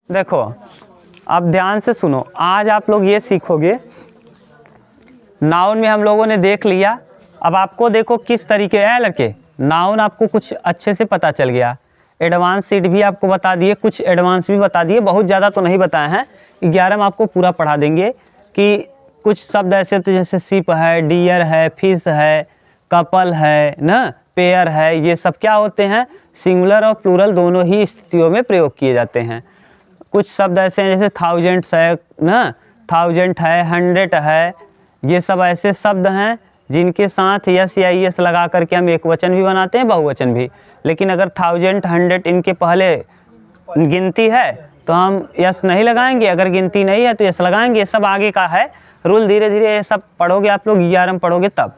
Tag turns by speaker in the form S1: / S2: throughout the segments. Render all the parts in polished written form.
S1: देखो अब ध्यान से सुनो, आज आप लोग ये सीखोगे। नाउन में हम लोगों ने देख लिया, अब आपको देखो किस तरीके है लड़के, नाउन आपको कुछ अच्छे से पता चल गया, एडवांस सीट भी आपको बता दिए, कुछ एडवांस भी बता दिए, बहुत ज़्यादा तो नहीं बताए हैं। 11 में आपको पूरा पढ़ा देंगे कि कुछ शब्द ऐसे तो जैसे शिप है, डियर है, फिश है, कपल है ना, पेयर है, ये सब क्या होते हैं, सिंगुलर और प्लूरल दोनों ही स्थितियों में प्रयोग किए जाते हैं। कुछ शब्द ऐसे हैं जैसे थाउजेंड्स है ना, थाउजेंड है, 100 है, ये सब ऐसे शब्द हैं जिनके साथ यस या यस लगा करके हम एक वचन भी बनाते हैं, बहुवचन भी। लेकिन अगर 1000, 100 इनके पहले गिनती है तो हम यस नहीं लगाएंगे, अगर गिनती नहीं है तो यस लगाएंगे। ये सब आगे का है रूल, धीरे धीरे ये सब पढ़ोगे आप लोग, 11 में पढ़ोगे तब।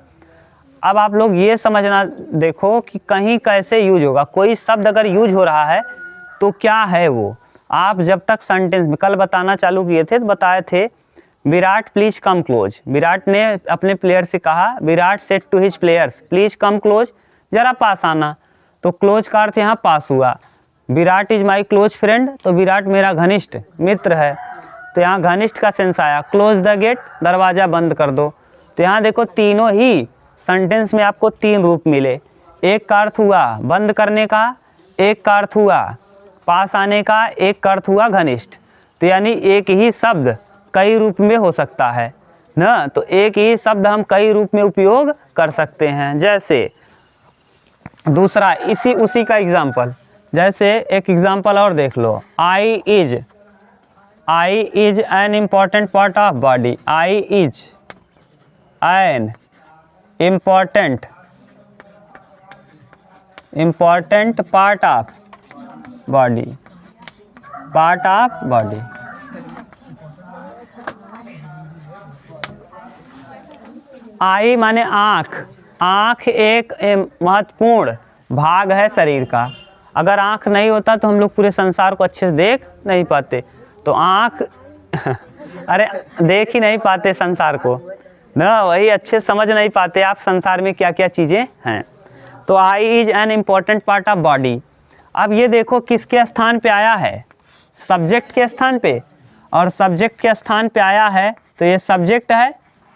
S1: अब आप लोग ये समझना देखो कि कहीं कैसे यूज होगा, कोई शब्द अगर यूज हो रहा है तो क्या है वो। आप जब तक सेंटेंस में कल बताना चालू किए थे तो बताए थे, Virat please come close. Virat ने अपने प्लेयर से कहा, Virat said to his players please come close, जरा पास आना। तो क्लोज का अर्थ यहाँ पास हुआ। Virat is my close friend, तो विराट मेरा घनिष्ठ मित्र है, तो यहाँ घनिष्ठ का सेंस आया। क्लोज द गेट, दरवाज़ा बंद कर दो। तो यहाँ देखो तीनों ही सेंटेंस में आपको 3 रूप मिले। एक का अर्थ हुआ बंद करने का, एक का अर्थ हुआ पास आने का, एक का अर्थ हुआ घनिष्ठ। तो यानी एक ही शब्द कई रूप में हो सकता है ना, तो एक ही शब्द हम कई रूप में उपयोग कर सकते हैं। जैसे दूसरा उसी का एग्जाम्पल, जैसे एक एग्जाम्पल और देख लो, eye is an important part of body. Eye is an important part of body, part of body. Eye माने आँख, आँख एक महत्वपूर्ण भाग है शरीर का। अगर आँख नहीं होता तो हम लोग पूरे संसार को अच्छे से देख नहीं पाते। तो आँख अरे देख ही नहीं पाते संसार को ना, वही अच्छे समझ नहीं पाते आप संसार में क्या क्या चीज़ें हैं। तो eye is an important part of body. अब ये देखो किसके स्थान पे आया है, सब्जेक्ट के स्थान पे, और सब्जेक्ट के स्थान पे आया है तो ये सब्जेक्ट है।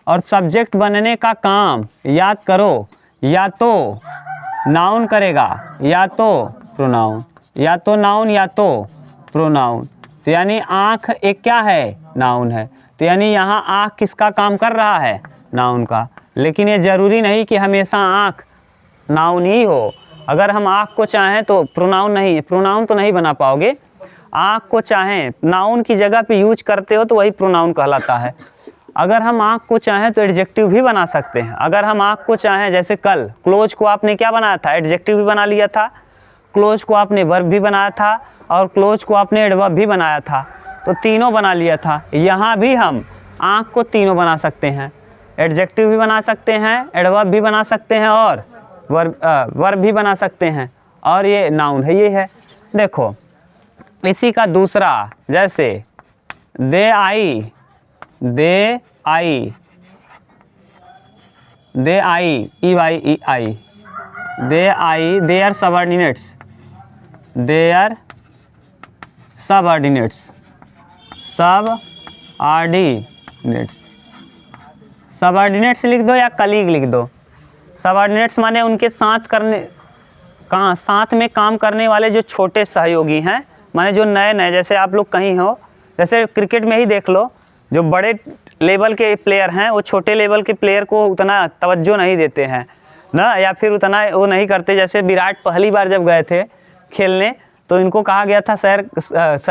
S1: और सब्जेक्ट बनने का काम याद करो, या तो नाउन करेगा या तो प्रोनाउन, या तो नाउन या तो प्रोनाउन। तो यानी आँख एक क्या है, नाउन है। तो यानी यहाँ आँख किसका काम कर रहा है, नाउन का। लेकिन ये ज़रूरी नहीं कि हमेशा आँख नाउन ही हो। अगर हम आँख को चाहें तो प्रोनाउन नहीं, प्रोनाउन तो नहीं बना पाओगे। आँख को चाहें नाउन की जगह पे यूज करते हो तो वही प्रोनाउन कहलाता है। अगर हम आँख को चाहें तो एडजेक्टिव भी बना सकते हैं। अगर हम आँख को चाहें, जैसे कल क्लोज को आपने क्या बनाया था, एडजेक्टिव भी बना लिया था, क्लोज को आपने वर्ब भी बनाया था, और क्लोज को आपने एडवर्ब भी बनाया था, तो तीनों बना लिया था। यहाँ भी हम आँख को तीनों बना सकते हैं, एडजेक्टिव भी बना सकते हैं, एडवर्ब भी बना सकते हैं, और वर्ब भी बना सकते हैं, और ये नाउन है, ये है। देखो इसी का दूसरा, जैसे the eye EYEI, the eye, their subordinates, subordinates लिख दो या कलीग लिख दो। सबऑर्डिनेट्स माने उनके साथ में काम करने वाले जो छोटे सहयोगी हैं, माने जो नए जैसे आप लोग कहीं हो, जैसे क्रिकेट में ही देख लो, जो बड़े लेवल के प्लेयर हैं वो छोटे लेवल के प्लेयर को उतना तवज्जो नहीं देते हैं ना, या फिर उतना वो नहीं करते। जैसे विराट पहली बार जब गए थे खेलने तो इनको कहा गया था, सर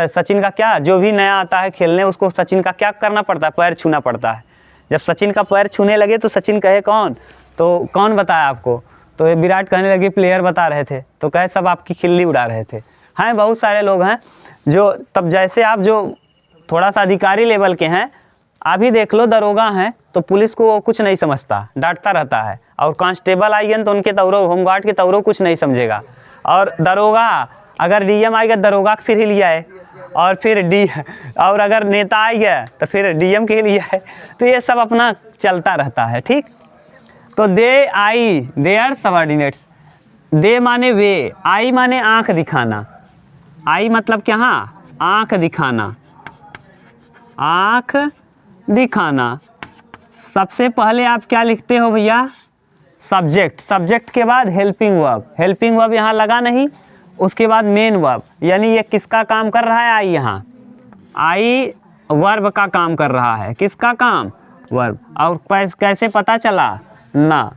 S1: सचिन का क्या, जो भी नया आता है खेलने उसको सचिन का क्या करना पड़ता है, पैर छूना पड़ता है। जब सचिन का पैर छूने लगे तो सचिन कहे कौन, तो कौन बताया आपको, तो विराट कहने लगे प्लेयर बता रहे थे, तो कहे सब आपकी खिल्ली उड़ा रहे थे। हैं बहुत सारे लोग हैं जो, तब जैसे आप जो थोड़ा सा अधिकारी लेवल के हैं, अभी देख लो दरोगा हैं तो पुलिस को वो कुछ नहीं समझता, डांटता रहता है, और कांस्टेबल आएंगे तो उनके तौरों, होमगार्ड के तौरों कुछ नहीं समझेगा, और दरोगा अगर डीएम आएगा दरोगा फिर ही लिया है, और फिर और अगर नेता आएगा तो फिर डीएम के लिए है। तो ये सब अपना चलता रहता है, ठीक। तो दे आई, दे आर सबऑर्डिनेट्स। दे माने वे, आई माने आँख दिखाना। आई मतलब क्या, हाँ आँख दिखाना, आँख दिखाना। सबसे पहले आप क्या लिखते हो भैया, सब्जेक्ट, सब्जेक्ट के बाद हेल्पिंग वर्ब, हेल्पिंग वर्ब यहाँ लगा नहीं, उसके बाद मेन वर्ब, यानी ये किसका काम कर रहा है, आई, यहाँ आई वर्ब का काम कर रहा है, किसका काम, वर्ब। और कैसे पता चला ना,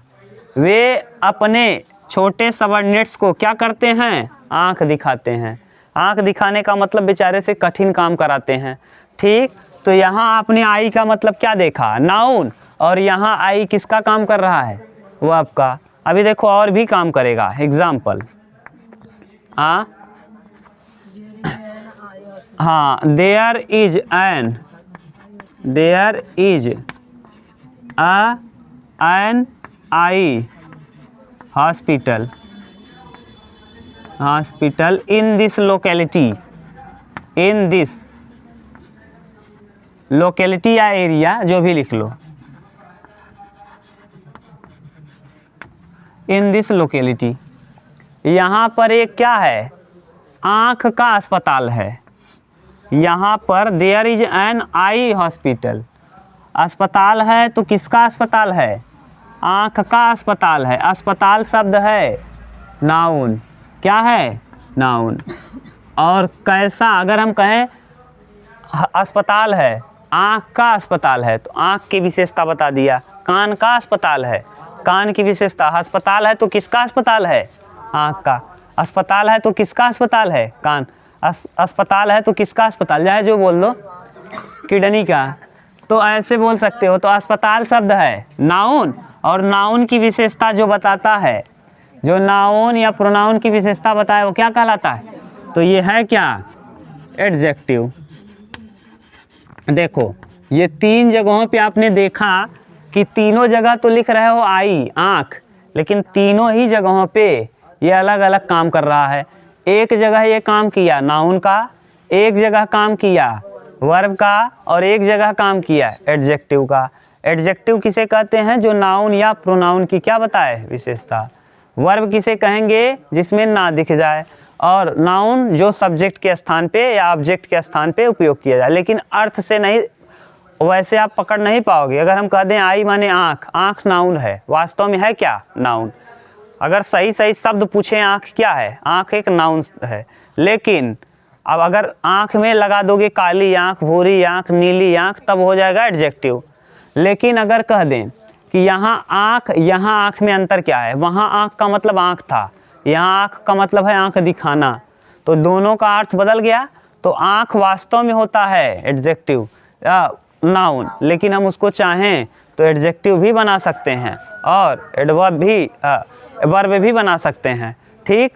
S1: वे अपने छोटे सबऑर्डिनेट्स को क्या करते हैं, आँख दिखाते हैं। आँख दिखाने का मतलब बेचारे से कठिन काम कराते हैं, ठीक। तो यहाँ आपने आई का मतलब क्या देखा, नाउन, और यहाँ आई किसका काम कर रहा है, वर्ब का। अभी देखो और भी काम करेगा, एग्जाम्पल, हाँ, there is an eye hospital in this locality, in this locality या एरिया, जो भी लिख लो, इन दिस लोकेलिटी। यहाँ पर एक क्या है, आँख का अस्पताल है। यहाँ पर there is an eye hospital, अस्पताल है तो किसका अस्पताल है, आँख का अस्पताल है। अस्पताल शब्द है नाउन, क्या है, नाउन। और कैसा, अगर हम कहें अस्पताल है, आँख का अस्पताल है, तो आँख की विशेषता बता दिया। कान का अस्पताल है, कान की विशेषता। अस्पताल है तो किसका अस्पताल है, आँख का। अस्पताल है तो किसका अस्पताल है, कान। अस्पताल है तो किसका अस्पताल, चाहे जो बोल दो, किडनी का, तो ऐसे बोल सकते हो। तो अस्पताल शब्द है नाउन, और नाउन की विशेषता जो बताता है, जो नाउन या प्रोनाउन की विशेषता बताए, वो क्या कहलाता है, तो ये है क्या, एडजेक्टिव। देखो ये तीन जगहों पे आपने देखा कि तीनों जगह तो लिख रहे हो आई, आँख, लेकिन तीनों ही जगहों पे ये अलग अलग काम कर रहा है। एक जगह ये काम किया नाउन का, एक जगह काम किया वर्ब का, और एक जगह काम किया एडजेक्टिव का। एडजेक्टिव किसे कहते हैं, जो नाउन या प्रोनाउन की क्या बताए, विशेषता। वर्ब किसे कहेंगे, जिसमें ना दिख जाए। और नाउन जो सब्जेक्ट के स्थान पे या ऑब्जेक्ट के स्थान पे उपयोग किया जाए, लेकिन अर्थ से नहीं, वैसे आप पकड़ नहीं पाओगे। अगर हम कह दें आई माने आँख, आँख नाउन है, वास्तव में है क्या, नाउन। अगर सही सही शब्द पूछें, आँख क्या है, आँख एक नाउन है। लेकिन अब अगर आँख में लगा दोगे काली आँख, भूरी आँख, नीली आँख, तब हो जाएगा एडजेक्टिव। लेकिन अगर कह दें कि यहाँ आँख में अंतर क्या है, वहाँ आँख का मतलब आँख था, यहाँ आँख का मतलब है आँख दिखाना, तो दोनों का अर्थ बदल गया। तो आँख वास्तव में होता है एडजेक्टिव या नाउन, लेकिन हम उसको चाहें तो एडजेक्टिव भी बना सकते हैं और वर्ब भी बना सकते हैं, ठीक।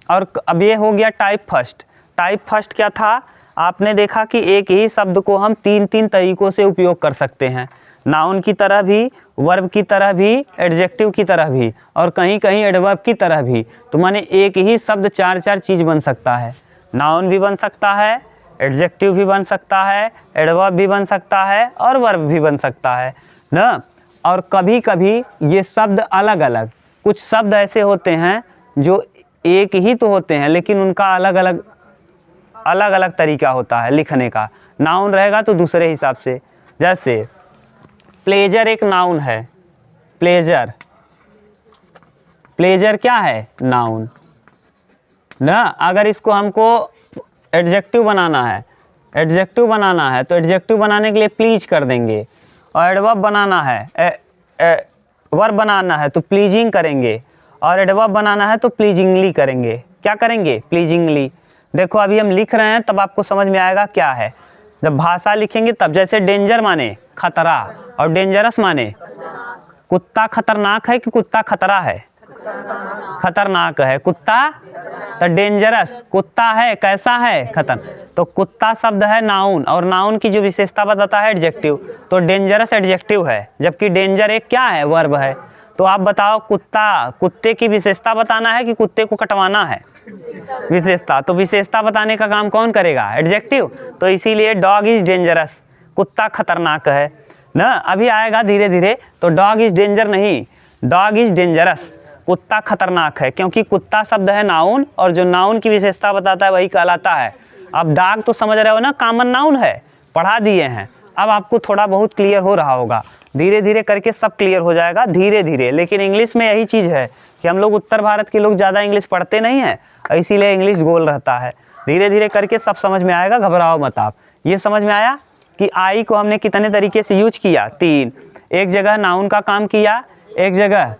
S1: और अब ये हो गया टाइप फर्स्ट। टाइप फर्स्ट क्या था, आपने देखा कि एक ही शब्द को हम तीन तीन तरीकों से उपयोग कर सकते हैं, नाउन की तरह भी, वर्ब की तरह भी, एडजेक्टिव की तरह भी, और कहीं कहीं एडवर्ब की तरह भी। तो माने एक ही शब्द चार चार चीज़ बन सकता है, नाउन भी बन सकता है, एडजेक्टिव भी बन सकता है, एडवर्ब भी बन सकता है, और वर्ब भी बन सकता है ना। और कभी कभी ये शब्द अलग अलग, कुछ शब्द ऐसे होते हैं जो एक ही तो होते हैं, लेकिन उनका अलग अलग तरीका होता है लिखने का। नाउन रहेगा तो दूसरे हिसाब से, जैसे प्लेजर एक नाउन है, प्लेजर क्या है, नाउन ना। अगर इसको हमको एडजेक्टिव बनाना है तो एडजेक्टिव बनाने के लिए प्लीज कर देंगे, और एडवर्ब बनाना है, वर्ब बनाना है तो प्लीजिंग करेंगे, और एडवर्ब बनाना है तो प्लीजिंगली करेंगे। क्या करेंगे, प्लीजिंगली। देखो अभी हम लिख रहे हैं तब आपको समझ में आएगा क्या है, जब भाषा लिखेंगे तब। जैसे डेंजर माने खतरा, और डेंजरस माने, कुत्ता खतरनाक है कि कुत्ता खतरा है, खतरनाक है कुत्ता, तो डेंजरस कुत्ता है, कैसा है, खतर। तो कुत्ता शब्द है नाउन, और नाउन की जो विशेषता बताता है एडजेक्टिव, तो डेंजरस एडजेक्टिव है, जबकि डेंजर एक क्या है, वर्ब है। तो आप बताओ, कुत्ते की विशेषता बताना है कि कुत्ते को कटवाना है, विशेषता। तो विशेषता बताने का काम कौन करेगा, एडजेक्टिव। तो इसीलिए डॉग इज डेंजरस, कुत्ता खतरनाक है ना। अभी आएगा धीरे धीरे, तो डॉग इज डेंजर नहीं, डॉग इज डेंजरस, कुत्ता खतरनाक है, क्योंकि कुत्ता शब्द है नाउन, और जो नाउन की विशेषता बताता है वही कहलाता है अब डाग तो समझ रहे हो ना, कॉमन नाउन है, पढ़ा दिए हैं। अब आपको थोड़ा बहुत क्लियर हो रहा होगा, धीरे धीरे करके सब क्लियर हो जाएगा, धीरे धीरे। लेकिन इंग्लिश में यही चीज़ है कि हम लोग उत्तर भारत के लोग ज़्यादा इंग्लिश पढ़ते नहीं हैं, इसीलिए इंग्लिश गोल रहता है। धीरे धीरे करके सब समझ में आएगा, घबराओ मत आप। ये समझ में आया कि आई को हमने कितने तरीके से यूज किया, 3। एक जगह नाउन का काम किया, एक जगह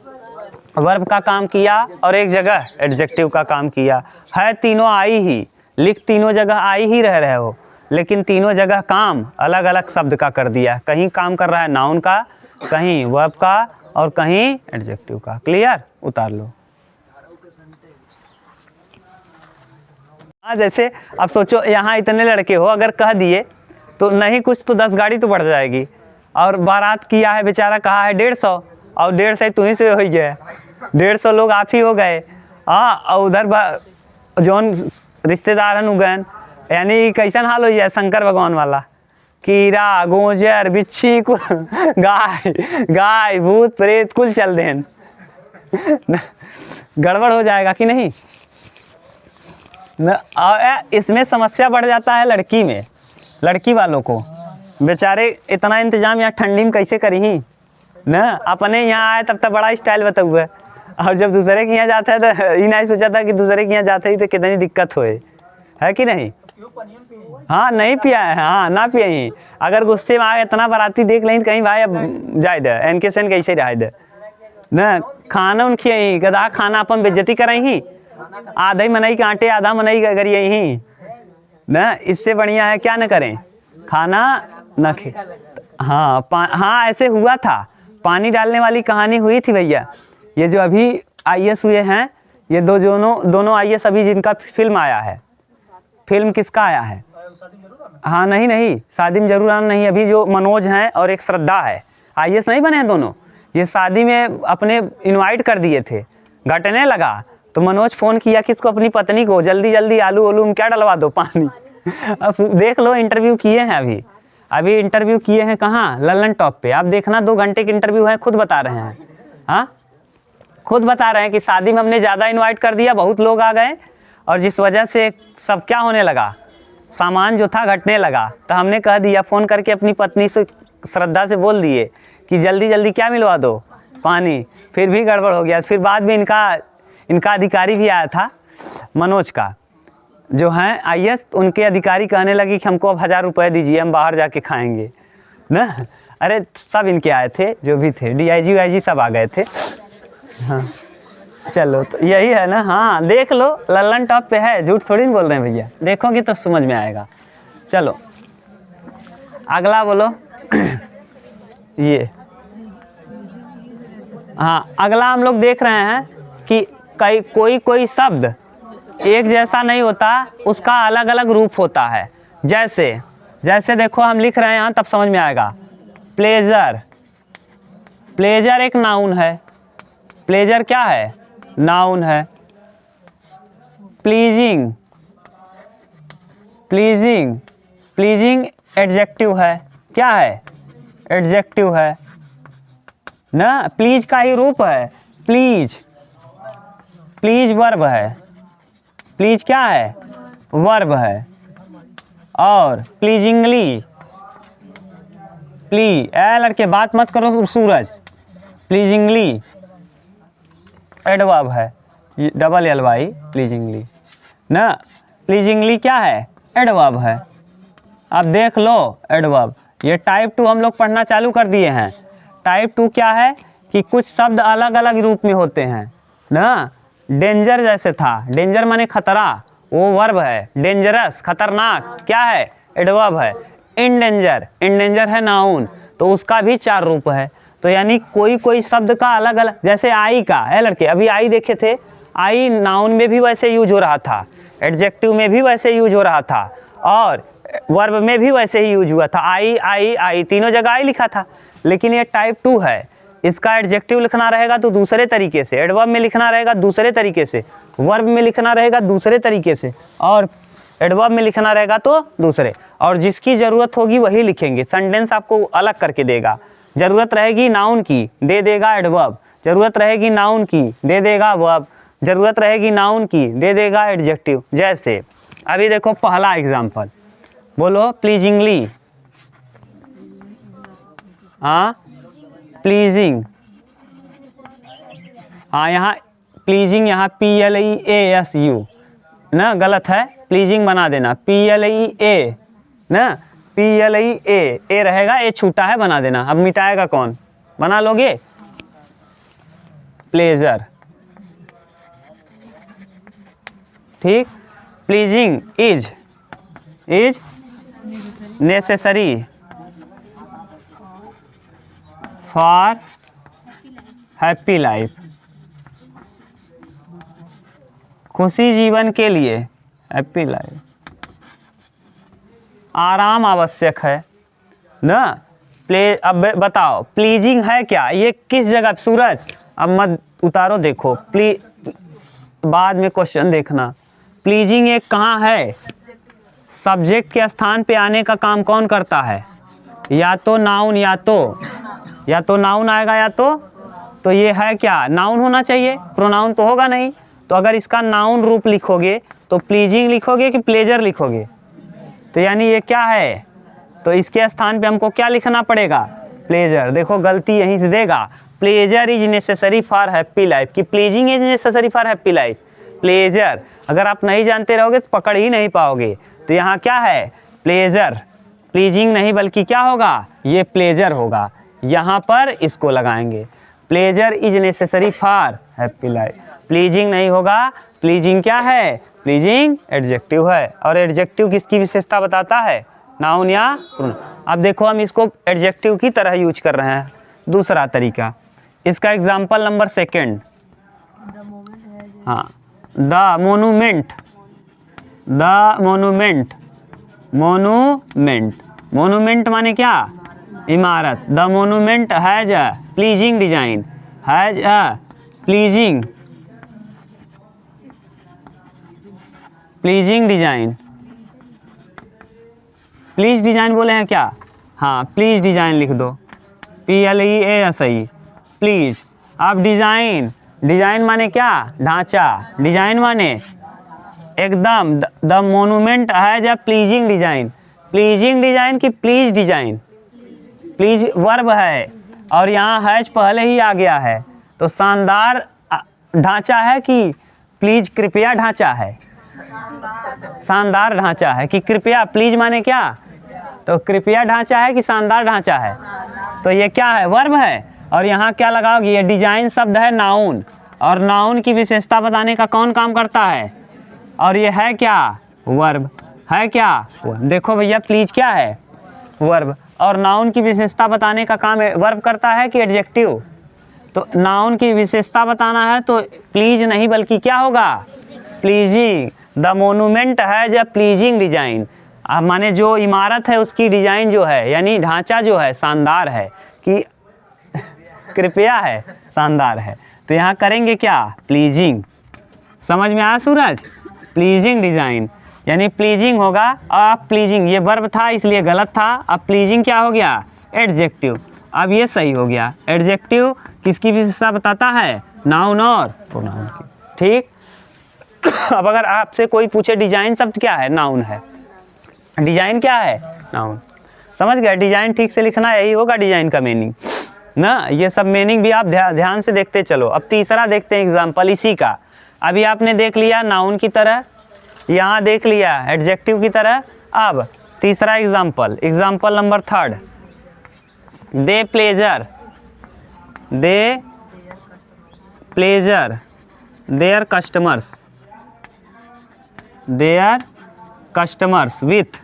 S1: वर्ब का काम किया और एक जगह एडजेक्टिव का काम किया। है तीनों आई ही, लिख तीनों जगह आई ही रह रहे हो, लेकिन तीनों जगह काम अलग अलग शब्द का कर दिया। कहीं काम कर रहा है नाउन का, कहीं वर्ब का और कहीं एडजेक्टिव का। क्लियर? उतार लो। हाँ, जैसे अब सोचो यहाँ इतने लड़के हो, अगर कह दिए तो नहीं कुछ तो 10 गाड़ी तो बढ़ जाएगी। और बारात किया है बेचारा, कहा है 150 और 150 तू ही से हो गया, 150 लोग आप ही हो गए। हाँ, और उधर जौन रिश्तेदार हैं उगैन, यानी कैसन हाल हो जाए शंकर भगवान वाला, कीड़ा गोजर बिच्छी कुल गाय भूत प्रेत कुल चल देन गड़बड़ हो जाएगा कि नहीं न? इसमें समस्या बढ़ जाता है लड़की में, लड़की वालों को बेचारे इतना इंतजाम यहाँ ठंडी में कैसे करी ही न। अपने यहाँ आए तब तक बड़ा स्टाइल बताऊँ है, और जब दूसरे के यहाँ जाता है तो ये नहीं सोचा था कि दूसरे के यहाँ जाते ही तो कितनी दिक्कत होए, है कि नहीं? हाँ, नहीं पिया है, हाँ ना पिया ही। अगर गुस्से में आए इतना बाराती देख लें तो कहीं भाई अब जाए दे एनके सेन कैसे रह दे न। खाना उनकी यहीं गधा खाना अपन बेइज्जती कराई ही, आधा ही मनई कांटे आधा मनई करी यहीं न। इससे बढ़िया है क्या न करें, खाना न खे। हाँ हाँ, ऐसे हुआ था, पानी डालने वाली कहानी हुई थी भैया। ये जो अभी IAS हुए हैं, ये दोनों IAS अभी जिनका फिल्म आया है, फिल्म किसका आया है? हाँ नहीं, शादी में जरूर आना नहीं। अभी जो मनोज हैं और एक श्रद्धा है, IAS नहीं बने हैं दोनों। ये शादी में अपने इनवाइट कर दिए थे, घटने लगा तो मनोज फ़ोन किया किसको, अपनी पत्नी को, जल्दी जल्दी आलू में क्या डलवा दो पानी। अब देख लो, इंटरव्यू किए हैं अभी इंटरव्यू किए हैं कहाँ, लल्लन टॉप पे। आप देखना 2 घंटे के इंटरव्यू है, खुद बता रहे हैं। हाँ, खुद बता रहे हैं कि शादी में हमने ज़्यादा इनवाइट कर दिया, बहुत लोग आ गए और जिस वजह से सब क्या होने लगा, सामान जो था घटने लगा। तो हमने कह दिया, फ़ोन करके अपनी पत्नी से श्रद्धा से बोल दिए कि जल्दी जल्दी क्या मिलवा दो, पानी। फिर भी गड़बड़ हो गया। फिर बाद में इनका अधिकारी भी आया था, मनोज का जो हैं IAS, उनके अधिकारी कहने लगी कि हमको अब 1000 रुपये दीजिए, हम बाहर जाके खाएंगे ना। अरे सब इनके आए थे, जो भी थे DIG वाईजी सब आ गए थे। हाँ चलो, तो यही है ना। हाँ देख लो, लल्लन टॉप पे है, झूठ थोड़ी नहीं बोल रहे हैं भैया, देखोगे तो समझ में आएगा। चलो अगला बोलो। ये हाँ, अगला हम लोग देख रहे हैं कि कोई शब्द एक जैसा नहीं होता, उसका अलग अलग रूप होता है। जैसे देखो हम लिख रहे हैं यहाँ, तब समझ में आएगा। प्लेजर, प्लेजर एक नाउन है, प्लेजर क्या है? नाउन है। प्लीजिंग, प्लीजिंग, प्लीजिंग एडजेक्टिव है। क्या है? एडजेक्टिव है ना। प्लीज का ही रूप है, प्लीज, प्लीज वर्ब है। प्लीज क्या है? वर्ब है। और प्लीजिंगली, लड़के बात मत करो सूरज, प्लीजिंगली एडवर्ब है, डबल LY प्लीजिंगली ना। प्लीजिंगली क्या है? एडवर्ब है। अब देख लो एडवर्ब। ये टाइप 2 हम लोग पढ़ना चालू कर दिए हैं। टाइप 2 क्या है कि कुछ शब्द अलग अलग रूप में होते हैं ना। डेंजर जैसे था, डेंजर माने खतरा, वो वर्ब है। डेंजरस खतरनाक क्या है? एडवर्ब है। इंडेंजर, इंडेंजर है नाउन, तो उसका भी 4 रूप है। तो यानी कोई शब्द का अलग अलग, जैसे आई का है लड़के, अभी आई देखे थे, आई नाउन में भी वैसे यूज हो रहा था, एडजेक्टिव में भी वैसे यूज हो रहा था और वर्ब में भी वैसे ही यूज हुआ था। आई तीनों जगह आई लिखा था। लेकिन ये टाइप 2 है, इसका एडजेक्टिव लिखना रहेगा तो दूसरे तरीके से, एडवर्ब में लिखना रहेगा दूसरे तरीके से, वर्ब में लिखना रहेगा दूसरे तरीके से और एडवर्ब में लिखना रहेगा तो दूसरे। और जिसकी ज़रूरत होगी वही लिखेंगे। सेंटेंस आपको अलग करके देगा। ज़रूरत रहेगी नाउन की, दे देगा एडवर्ब। ज़रूरत रहेगी नाउन की, दे देगा वर्ब। ज़रूरत रहेगी नाउन की, दे देगा एडजेक्टिव। जैसे अभी देखो पहला एग्जाम्पल, बोलो प्लीजिंगली। हाँ प्लीजिंग, हाँ यहाँ प्लीजिंग, यहाँ PLEASU ना, गलत है, प्लीजिंग बना देना, PLEA ना, PLEA, ए रहेगा, ए छूटा है, बना देना। अब मिटाएगा कौन, बना लोगे, प्लेजर। ठीक, pleasing is necessary for happy life, खुशी जीवन के लिए, हैप्पी लाइफ, आराम आवश्यक है ना। अब बताओ प्लीजिंग है क्या, ये किस जगह, सूरज अब मत उतारो, देखो बाद में क्वेश्चन देखना। प्लीजिंग एक कहाँ है, सब्जेक्ट के स्थान पे आने का काम कौन करता है, या तो नाउन, या तो नाउन आएगा, या तो ये है क्या, नाउन होना चाहिए, प्रोनाउन तो होगा नहीं। तो अगर इसका नाउन रूप लिखोगे तो प्लीजिंग लिखोगे कि प्लेजर लिखोगे, तो यानी ये क्या है, तो इसके स्थान पे हमको क्या लिखना पड़ेगा, प्लेजर। देखो गलती यहीं से देगा, pleasure is necessary for happy life, कि pleasing is necessary for happy life, pleasure. अगर आप नहीं जानते रहोगे तो पकड़ ही नहीं पाओगे। तो यहाँ क्या है, प्लेजर, प्लीजिंग नहीं बल्कि क्या होगा, ये प्लेजर होगा। यहाँ पर इसको लगाएंगे, pleasure is necessary for happy life, pleasing नहीं होगा। प्लीजिंग क्या है, प्लीजिंग एडजेक्टिव है, और एडजेक्टिव किसकी विशेषता बताता है, नाउन या प्रोनाउन। अब देखो हम इसको एडजेक्टिव की तरह यूज कर रहे हैं, दूसरा तरीका। इसका एग्जाम्पल नंबर 2, हाँ, द मोनूमेंट, मोनूमेंट माने क्या, इमारत। The monument has a pleasing design, has a pleasing design, please design बोले हैं क्या, हाँ प्लीज डिजाइन लिख दो, PLEASI, प्लीज। अब डिजाइन माने क्या, ढांचा, डिजाइन माने एकदम। The monument has a pleasing design की प्लीज डिजाइन, प्लीज वर्ब है और यहाँ हैज पहले ही आ गया है, तो शानदार ढांचा है कि प्लीज कृपया ढांचा है, शानदार ढांचा है कि कृपया, प्लीज माने क्या, तो कृपया ढांचा है कि शानदार ढांचा है, तो ये क्या है, वर्ब है। और यहाँ क्या लगाओगे, ये डिजाइन शब्द है नाउन, और नाउन की विशेषता बताने का कौन काम करता है, और ये है क्या, वर्ब है क्या। देखो भैया प्लीज क्या है, वर्ब, और नाउन की विशेषता बताने का काम वर्ब करता है कि एडजेक्टिव, तो नाउन की विशेषता बताना है तो प्लीज नहीं बल्कि क्या होगा, pleasing. The monument has a pleasing design, माने जो इमारत है उसकी डिजाइन जो है, यानी ढांचा जो है शानदार है, कि कृपया है, शानदार है। तो यहाँ करेंगे क्या, प्लीजिंग। समझ में आया सूरज, प्लीजिंग डिजाइन यानी प्लीजिंग होगा। अब प्लीजिंग ये वर्ब था इसलिए गलत था, अब प्लीजिंग क्या हो गया, एडजेक्टिव। अब ये सही हो गया। एडजेक्टिव किसकी विशेषता बताता है, नाउन और प्रोनाउन की। ठीक। अब अगर आपसे कोई पूछे डिजाइन शब्द क्या है, नाउन है। डिजाइन क्या है, नाउन। समझ गए, डिजाइन ठीक से लिखना, यही होगा डिजाइन का मीनिंग ना। ये सब मीनिंग भी आप ध्यान से देखते चलो। अब तीसरा देखते हैं एग्जाम्पल इसी का। अभी आपने देख लिया नाउन की तरह, यहाँ देख लिया एडजेक्टिव की तरह। अब तीसरा example, example number 3, they pleasure their customers with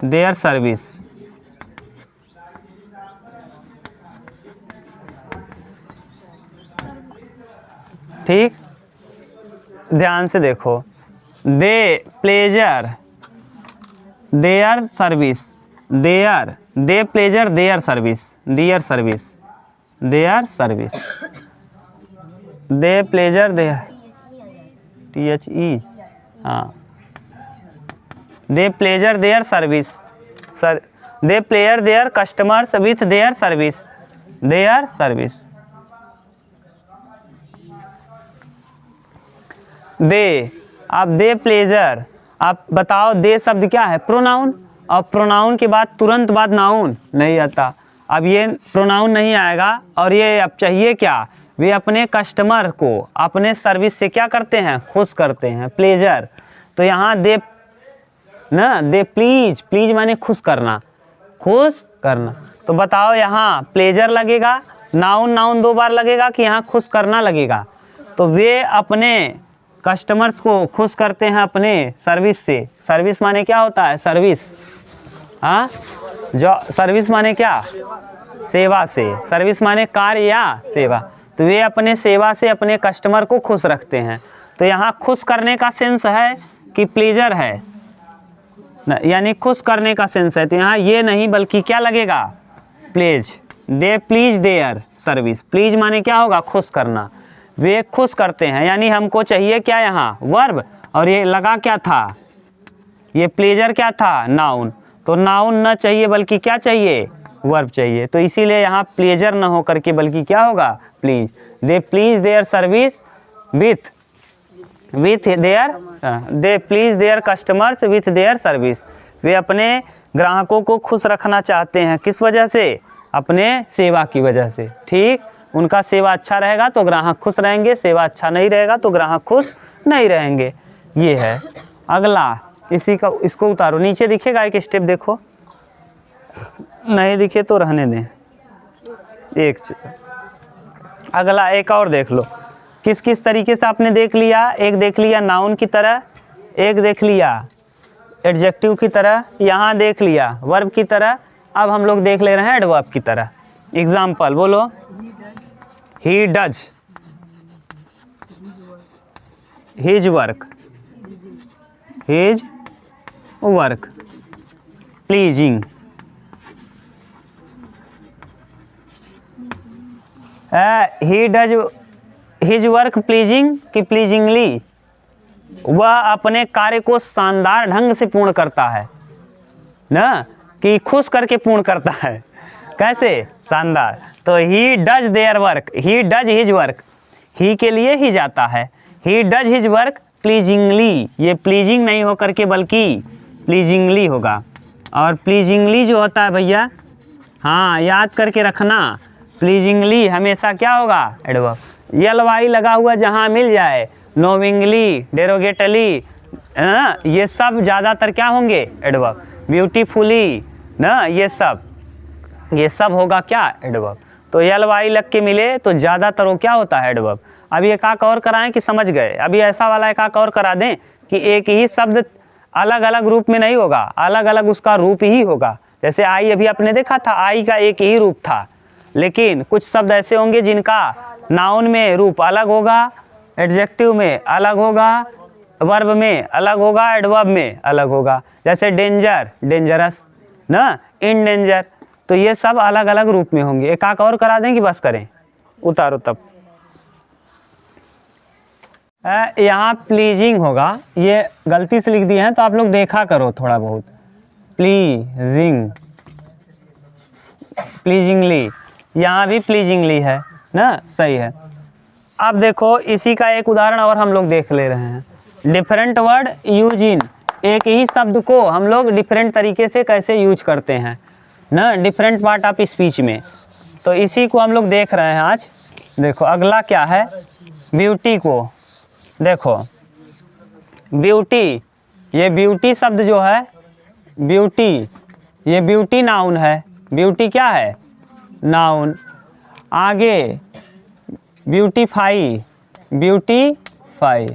S1: their service. ठीक, ध्यान से देखो, they pleasure their service, they pleasure their service, they pleasure their, THE, हाँ, they pleasure their service, they player their customers with their service, their service. They, अब they pleasure, आप बताओ दे शब्द क्या है? प्रोनाउन, और प्रोनाउन के बाद तुरंत बाद नाउन नहीं आता। अब ये प्रोनाउन नहीं आएगा और ये अब चाहिए क्या? वे अपने कस्टमर को अपने सर्विस से क्या करते हैं? खुश करते हैं, प्लेजर। तो यहाँ दे ना, दे प्लीज, प्लीज माने खुश करना, खुश करना। तो बताओ यहाँ प्लेजर लगेगा, नाउन नाउन 2 बार लगेगा कि यहाँ खुश करना लगेगा? तो वे अपने कस्टमर्स को खुश करते हैं अपने सर्विस से। सर्विस माने क्या होता है? सर्विस, हाँ, जो सर्विस माने क्या? सेवा से। सर्विस माने कार्य या सेवा। तो वे अपने सेवा से अपने कस्टमर को खुश रखते हैं। तो यहाँ खुश करने का सेंस है कि प्लेजर है, यानी खुश करने का सेंस है। तो यहाँ ये नहीं बल्कि क्या लगेगा? Please, they please their service. Please माने क्या होगा? खुश करना। वे खुश करते हैं, यानी हमको चाहिए क्या यहाँ? वर्ब। और ये लगा क्या था? ये प्लेजर क्या था? नाउन। तो नाउन न चाहिए बल्कि क्या चाहिए? वर्ब चाहिए। तो इसीलिए यहाँ प्लेजर न हो करके बल्कि क्या होगा? Please. They please their service with their, they please their customers with their service. वे अपने ग्राहकों को खुश रखना चाहते हैं, किस वजह से? अपने सेवा की वजह से। ठीक, उनका सेवा अच्छा रहेगा तो ग्राहक खुश रहेंगे, सेवा अच्छा नहीं रहेगा तो ग्राहक खुश नहीं रहेंगे। ये है। अगला इसी का, इसको उतारो, नीचे दिखेगा एक स्टेप, देखो, नहीं दिखे तो रहने दें। एक अगला एक और देख लो, किस किस तरीके से आपने देख लिया। एक देख लिया नाउन की तरह, एक देख लिया एडजेक्टिव की तरह, यहाँ देख लिया वर्ब की तरह। अब हम लोग देख ले रहे हैं एडवर्ब की तरह। एग्जाम्पल बोलो। ही does his work, his work pleasing. He does his work pleasing कि प्लीजिंगली। वह अपने कार्य को शानदार ढंग से पूर्ण करता है ना, कि खुश करके पूर्ण करता है। कैसे? शानदार। तो he does their work, he does his work, ही के लिए ही जाता है। He does his work pleasingly. ये प्लीजिंग नहीं हो करके बल्कि प्लीजिंगली होगा। और प्लीजिंगली जो होता है भैया, हाँ याद करके रखना, प्लीजिंगली हमेशा क्या होगा? एडवर्ब। यल वाई लगा हुआ जहाँ मिल जाए, नोविंगली, डेरोगेटली, ये सब ज़्यादातर क्या होंगे? एडवर्ब। ब्यूटीफुली ना, ये सब होगा क्या? एडवर्ब। तो यल वाई लग के मिले तो ज़्यादातर वो क्या होता है? एडवर्ब। अभी एक आक और कराएं कि समझ गए? अभी ऐसा वाला एक आक और करा दें कि एक ही शब्द अलग अलग रूप में नहीं होगा, अलग अलग उसका रूप ही होगा। जैसे आई अभी आपने देखा था, आई का एक ही रूप था, लेकिन कुछ शब्द ऐसे होंगे जिनका नाउन में रूप अलग होगा, एडजेक्टिव में अलग होगा, वर्ब में अलग होगा, एडवर्ब में अलग होगा। जैसे डेंजर, डेंजरस ना, इन डेंजर। तो ये सब अलग अलग रूप में होंगे। एक आक और करा दें कि बस करें? उतारो तब। यहाँ प्लीजिंग होगा, ये गलती से लिख दिए हैं तो आप लोग देखा करो थोड़ा बहुत। प्लीजिंग, प्लीजिंगली, यहाँ भी प्लीजिंगली है ना, सही है। अब देखो इसी का एक उदाहरण और हम लोग देख ले रहे हैं। डिफरेंट वर्ड यूज इन, एक ही शब्द को हम लोग डिफरेंट तरीके से कैसे यूज करते हैं ना, डिफरेंट पार्ट ऑफ स्पीच में। तो इसी को हम लोग देख रहे हैं आज। देखो अगला क्या है? ब्यूटी को देखो, ब्यूटी, ये ब्यूटी शब्द जो है, ब्यूटी, ये ब्यूटी नाउन है। ब्यूटी क्या है? नाउन। आगे ब्यूटीफाई, ब्यूटीफाई,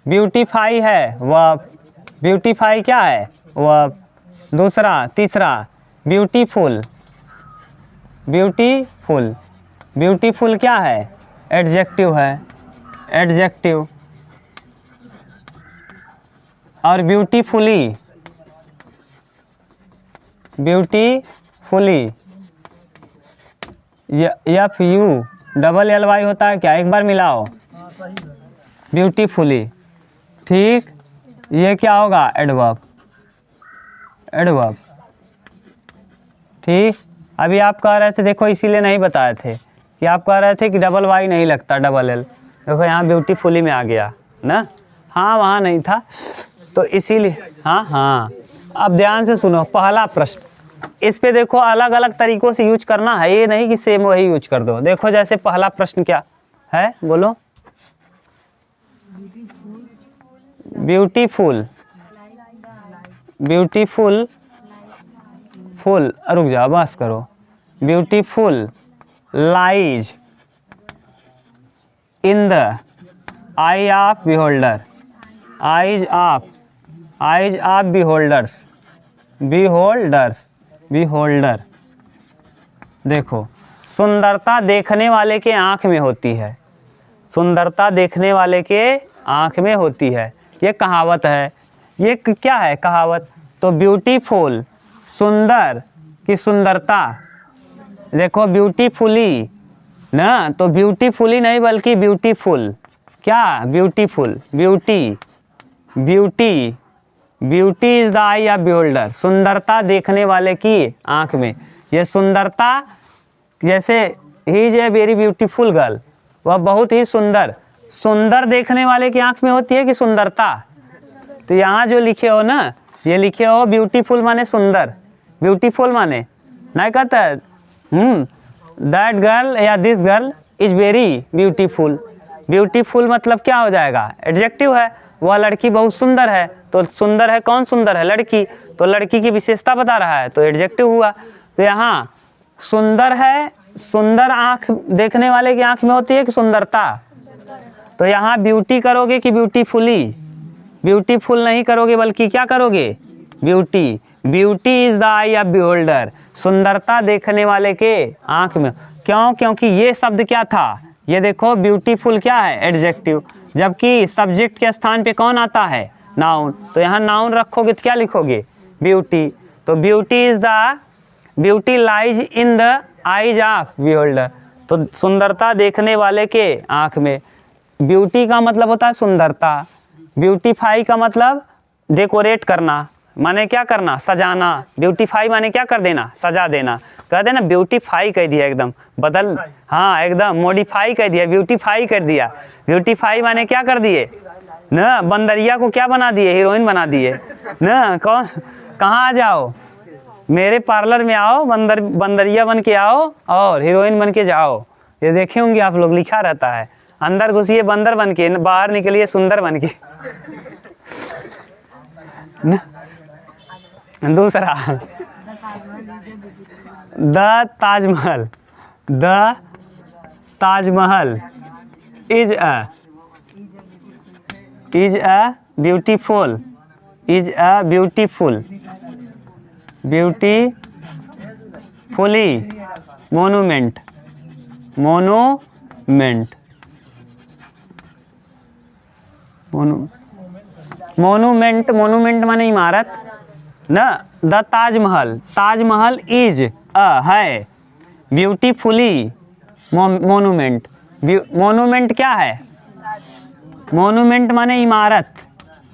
S1: ब्यूटीफाई है वर्ब। ब्यूटीफाई क्या है? वर्ब। दूसरा, तीसरा ब्यूटीफुल, ब्यूटीफुल, ब्यूटीफुल क्या है? एडजेक्टिव है, एडजेक्टिव। और beautifully, beautifully, F U double L Y होता है क्या? एक बार मिलाओ, ब्यूटीफुली। ठीक, ये क्या होगा? Adverb, adverb. ठीक, अभी आप कह रहे थे, देखो इसीलिए नहीं बताए थे कि आप कह रहे थे कि डबल वाई नहीं लगता, डबल एल। देखो यहाँ ब्यूटीफुली में आ गया ना, हाँ वहाँ नहीं था तो इसीलिए। हाँ हाँ, अब ध्यान से सुनो पहला प्रश्न, इस पे देखो अलग अलग तरीक़ों से यूज करना है, ये नहीं कि सेम वही यूज कर दो। देखो जैसे पहला प्रश्न क्या है, बोलो। ब्यूटीफुल, ब्यूटीफुल, फुल, रुक जाओ बस करो। Beautiful lies in the eye of beholder, eyes of beholders, beholders, beholder. देखो सुंदरता देखने वाले के आँख में होती है, सुंदरता देखने वाले के आँख में होती है, ये कहावत है। ये क्या है कहावत? तो ब्यूटीफुल, सुंदर की सुंदरता, देखो ब्यूटीफुली ना, तो ब्यूटीफुली नहीं बल्कि ब्यूटीफुल। क्या? Beautiful, beauty, beauty, beauty is the eye of beholder, सुंदरता देखने वाले की आँख में। ये सुंदरता, जैसे he is a very beautiful girl, वह बहुत ही सुंदर, सुंदर देखने वाले की आँख में होती है कि सुंदरता। तो यहाँ जो लिखे हो ना, ये लिखे हो ब्यूटीफुल माने सुंदर, ब्यूटीफुल माने नहीं कहता है दैट गर्ल या this girl is very beautiful. Beautiful मतलब क्या हो जाएगा? एडजेक्टिव है, वह लड़की बहुत सुंदर है। तो सुंदर है, कौन सुंदर है? लड़की। तो लड़की की विशेषता बता रहा है तो एडजेक्टिव हुआ। तो यहाँ सुंदर है, सुंदर आँख देखने वाले की आँख में होती है कि सुंदरता। तो यहाँ ब्यूटी करोगे कि ब्यूटीफुली? ब्यूटीफुल नहीं करोगे बल्कि क्या करोगे? Beauty. Beauty is the eye of beholder, सुंदरता देखने वाले के आँख में। क्यों? क्योंकि ये शब्द क्या था? ये देखो ब्यूटीफुल क्या है? एडजेक्टिव, जबकि सब्जेक्ट के स्थान पे कौन आता है? नाउन। तो यहाँ नाउन रखोगे तो क्या लिखोगे? ब्यूटी। तो beauty is the, beauty lies in the eyes of beholder, तो सुंदरता देखने वाले के आँख में। ब्यूटी का मतलब होता है सुंदरता, ब्यूटीफाई का मतलब डेकोरेट करना, माने क्या करना? सजाना। ब्यूटीफाई माने क्या कर देना? सजा देना। कह देना ब्यूटीफाई कह दिया, एकदम बदल, हाँ एकदम मॉडिफाई कर दिया, ब्यूटीफाई कर दिया। ब्यूटीफाई माने क्या कर दिए ना? बंदरिया को क्या बना दिए? हीरोइन बना दिए ना। कौन, कहाँ आ जाओ, मेरे पार्लर में आओ, बंदरिया बन के आओ और हीरोइन बन के जाओ। ये देखे होंगे आप लोग, लिखा रहता है, अंदर घुसिए बंदर बन के, बाहर निकलिए सुंदर बन के न? दूसरा the Taj Mahal, the Taj Mahal is a beautiful, is a beautiful, beautifully monument, monument, monument, monument माने इमारत ना। द ताजमहल, ताजमहल इज है ब्यूटीफुली मोनूमेंट। मोनूमेंट क्या है? मोनूमेंट माने इमारत,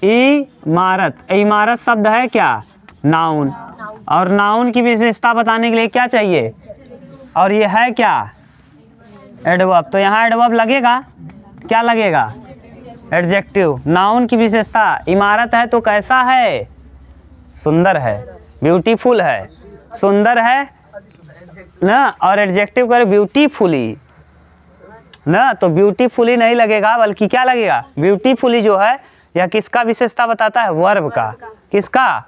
S1: इमारत, इमारत शब्द है क्या? नाउन। और नाउन की विशेषता बताने के लिए क्या चाहिए? और ये है क्या? एडवर्ब। तो यहाँ एडवर्ब लगेगा, क्या लगेगा? एडजेक्टिव। नाउन की विशेषता, इमारत है तो कैसा है? सुंदर है, ब्यूटीफुल है, सुंदर है ना। और एडजेक्टिव करे ब्यूटीफुली ना, तो ब्यूटीफुली नहीं लगेगा बल्कि क्या लगेगा? ब्यूटीफुली जो है यह किसका विशेषता बताता है? वर्ब का। किसका?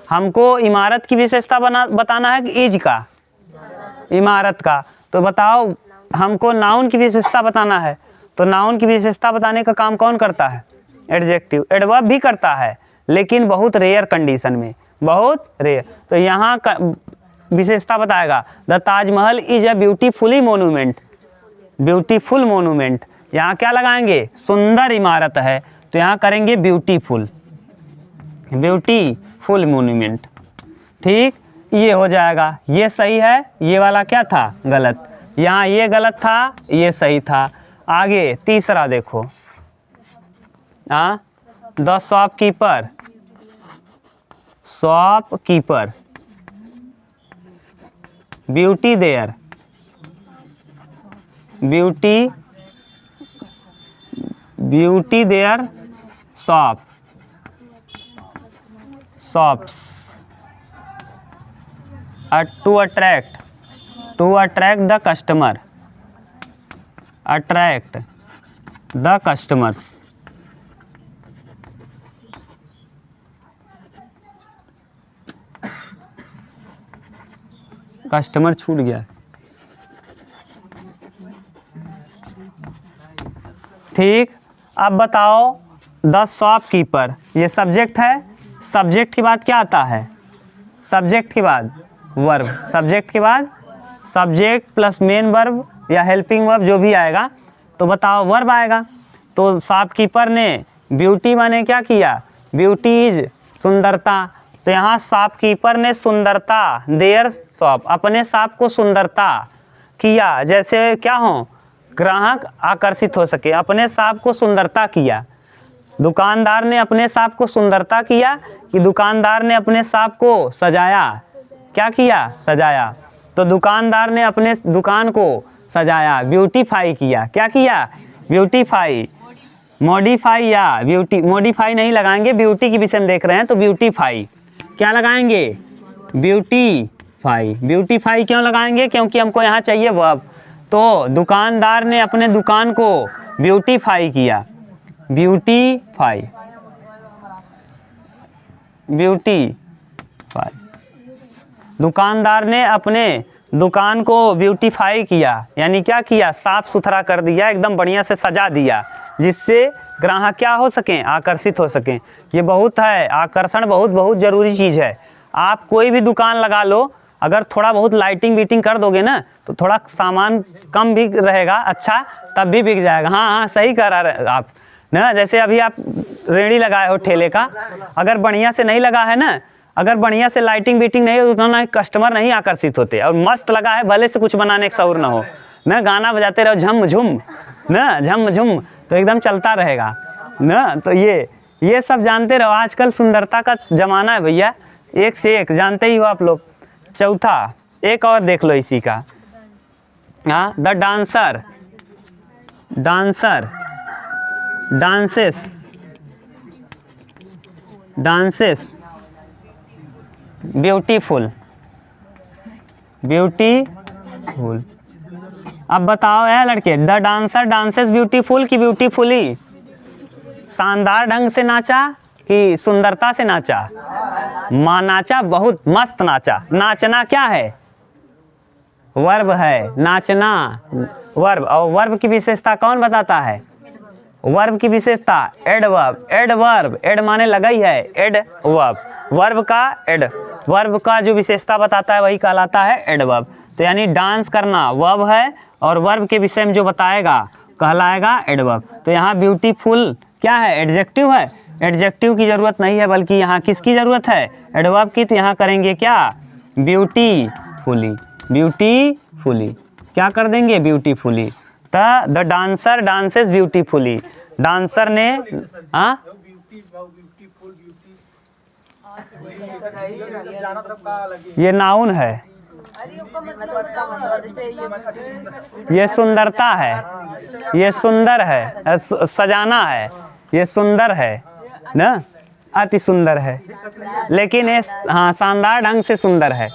S1: हमको इमारत की विशेषता बताना है कि इज का? इमारत का। तो बताओ हमको नाउन की विशेषता बताना है, तो नाउन की विशेषता बताने का काम कौन करता है? एडजेक्टिव। एडवर्ब भी करता है लेकिन बहुत रेयर कंडीशन में, बहुत रेयर। तो यहाँ का विशेषता बताएगा the Taj Mahal is a beautifully monument, beautiful monument. यहाँ क्या लगाएंगे? सुंदर इमारत है, तो यहाँ करेंगे ब्यूटीफुल, ब्यूटीफुल मोनूमेंट। ठीक, ये हो जाएगा। ये सही है, ये वाला क्या था? गलत। यहाँ ये गलत था, ये सही था। आगे तीसरा देखो, the shopkeeper, shopkeeper, beautify their, beautify their shops to attract the customer, attract the customer. Customer छूट गया, ठीक। अब बताओ द शॉपकीपर, ये सब्जेक्ट है। सब्जेक्ट के बाद क्या आता है? सब्जेक्ट के बाद वर्ब, सब्जेक्ट के बाद सब्जेक्ट प्लस मेन वर्ब या हेल्पिंग वर्ब जो भी आएगा, तो बताओ वर्ब आएगा। तो शॉपकीपर ने ब्यूटी माने क्या किया? ब्यूटी इज सुंदरता। तो यहाँ शॉपकीपर ने सुंदरता, देयर शॉप, अपने शॉप को सुंदरता किया, जैसे क्या हो, ग्राहक आकर्षित हो सके, अपने शॉप को सुंदरता किया। दुकानदार ने अपने शॉप को सुंदरता किया कि दुकानदार ने अपने शॉप को सजाया, क्या किया? सजाया। तो दुकानदार ने अपने दुकान को सजाया, ब्यूटीफाई किया, क्या किया? ब्यूटीफाई। मॉडिफाई या ब्यूटी, मॉडिफाई नहीं लगाएंगे, ब्यूटी की विषय में देख रहे हैं तो ब्यूटीफाई, क्या लगाएंगे? ब्यूटीफाई। ब्यूटीफाई क्यों लगाएंगे? क्योंकि हमको यहाँ चाहिए वर्ब। तो दुकानदार ने अपने दुकान को ब्यूटीफाई किया, ब्यूटीफाई, ब्यूटीफाई। दुकानदार ने अपने दुकान को ब्यूटीफाई किया, यानी क्या किया? साफ सुथरा कर दिया, एकदम बढ़िया से सजा दिया, जिससे ग्राहक क्या हो सकें? आकर्षित हो सकें। ये बहुत है, आकर्षण बहुत बहुत ज़रूरी चीज़ है। आप कोई भी दुकान लगा लो, अगर थोड़ा बहुत लाइटिंग बीटिंग कर दोगे ना, तो थोड़ा सामान कम भी रहेगा, अच्छा तब भी बिक जाएगा। हाँ हाँ, सही कह रहा है आप ना। जैसे अभी आप रेडी लगाए हो ठेले का, अगर बढ़िया से नहीं लगा है ना, अगर बढ़िया से लाइटिंग बीटिंग नहीं है, उतना कस्टमर नहीं आकर्षित होते। और मस्त लगा है, भले से कुछ बनाने का शौर ना हो ना, गाना बजाते रहो झम झुम ना, झम झुम, तो एकदम चलता रहेगा ना। तो ये सब जानते रहो, आजकल सुंदरता का ज़माना है भैया, एक से एक, जानते ही हो आप लोग। चौथा एक और देख लो इसी का, हाँ, द डांसर, डांसेस ब्यूटीफुल। अब बताओ है लड़के, द डांसर डांसेस ब्यूटीफुल कि ब्यूटीफुली? शानदार ढंग से नाचा कि सुंदरता से नाचा? नाचा बहुत मस्त नाचा। नाचना क्या है? वर्ब है, नाचना वर्ब। और वर्ब की विशेषता कौन बताता है? वर्ब की विशेषता एडवर्ब, एडवर्ब, एड माने लगा ही है, एडवर्ब, वर्ब का एड, वर्ब का जो विशेषता बताता है वही कहलाता है एडवर्ब। तो यानी डांस करना वर्ब है, और वर्ब के विषय में जो बताएगा कहलाएगा एडवर्ब। तो यहाँ ब्यूटीफुल क्या है? एडजेक्टिव है। एडजेक्टिव की ज़रूरत नहीं है, बल्कि यहाँ किसकी ज़रूरत है? एडवर्ब की। तो यहाँ करेंगे क्या? ब्यूटीफुली, ब्यूटीफुली, क्या कर देंगे? Beautifully. The dancer dances beautifully, dancer ने, हाँ, ये नाउन है, ये सुंदरता है, ये सुंदर है, सजाना है, ये सुंदर है ना, अति सुंदर है, लेकिन ये हाँ शानदार ढंग से सुंदर है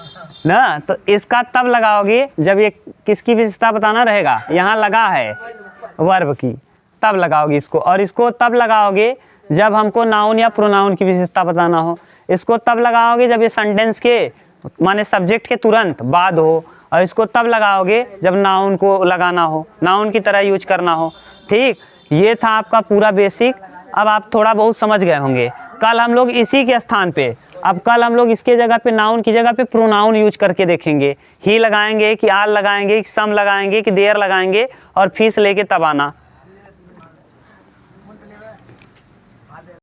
S1: ना। तो इसका तब लगाओगे जब ये किसकी विशेषता बताना रहेगा, यहाँ लगा है वर्ब की, तब लगाओगे इसको। और इसको तब लगाओगे जब हमको नाउन या प्रोनाउन की विशेषता बताना हो। इसको तब लगाओगे जब ये सेंटेंस के माने सब्जेक्ट के तुरंत बाद हो। और इसको तब लगाओगे जब नाउन को लगाना हो, नाउन की तरह यूज करना हो। ठीक, ये था आपका पूरा बेसिक। अब आप थोड़ा बहुत समझ गए होंगे। कल हम लोग इसी के स्थान पे, अब कल हम लोग इसके जगह पे नाउन की जगह पे प्रोनाउन यूज करके देखेंगे। ही लगाएंगे कि आल लगाएंगे कि सम लगाएंगे कि देयर लगाएंगे, और फीस लेके तब आना।